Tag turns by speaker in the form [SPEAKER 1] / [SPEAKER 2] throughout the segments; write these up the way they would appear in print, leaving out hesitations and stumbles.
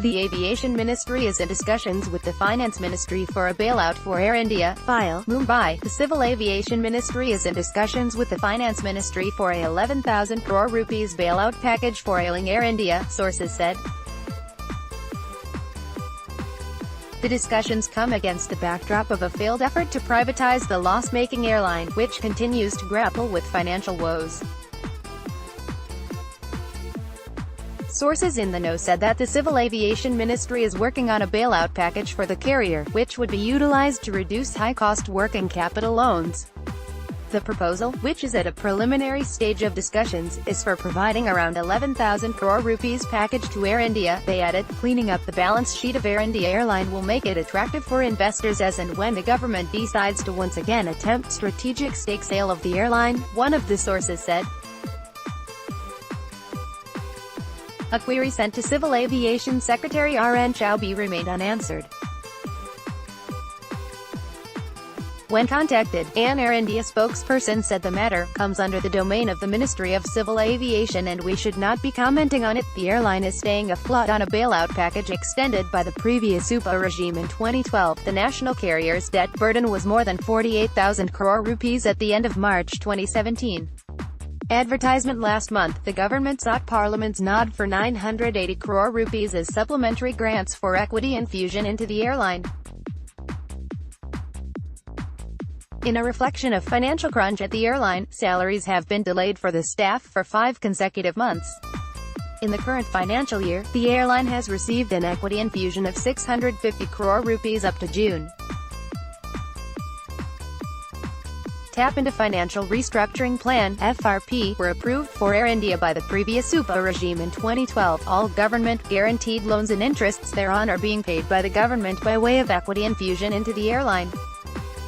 [SPEAKER 1] The Aviation Ministry is in discussions with the Finance Ministry for a bailout for Air India, file, Mumbai. The Civil Aviation Ministry is in discussions with the Finance Ministry for a 11,000 crore rupees bailout package for ailing Air India, sources said. The discussions come against the backdrop of a failed effort to privatize the loss-making airline, which continues to grapple with financial woes. Sources in the know said that the Civil Aviation Ministry is working on a bailout package for the carrier, which would be utilized to reduce high-cost working capital loans. The proposal, which is at a preliminary stage of discussions, is for providing around 11,000 crore rupees package to Air India. They added, cleaning up the balance sheet of Air India airline will make it attractive for investors as and when the government decides to once again attempt strategic stake sale of the airline, one of the sources said. A query sent to Civil Aviation Secretary R.N. Chaubey remained unanswered. When contacted, an Air India spokesperson said the matter comes under the domain of the Ministry of Civil Aviation and we should not be commenting on it. The airline is staying afloat on a bailout package extended by the previous UPA regime in 2012. The national carrier's debt burden was more than 48,000 crore rupees at the end of March 2017. Advertisement last month, the government sought Parliament's nod for 980 crore rupees as supplementary grants for equity infusion into the airline. In a reflection of financial crunch at the airline, salaries have been delayed for the staff for 5 consecutive months. In the current financial year, the airline has received an equity infusion of 650 crore rupees up to June. Tap into Financial Restructuring Plan (FRP) were approved for Air India by the previous UPA regime in 2012. All government-guaranteed loans and interests thereon are being paid by the government by way of equity infusion into the airline.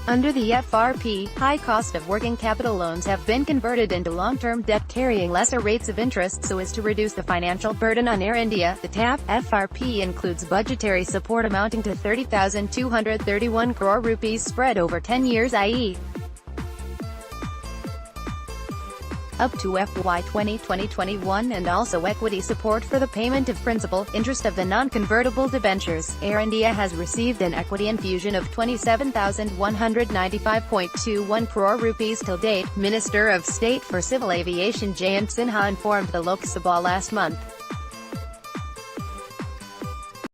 [SPEAKER 1] Under the FRP, high cost of working capital loans have been converted into long-term debt carrying lesser rates of interest so as to reduce the financial burden on Air India. The TAP FRP includes budgetary support amounting to 30,231 crore rupees spread over 10 years, i.e. up to FY 2020-21, and also equity support for the payment of principal, interest of the non-convertible debentures. Air India has received an equity infusion of 27,195.21 crore rupees till date, Minister of State for Civil Aviation Jayant Sinha informed the Lok Sabha last month.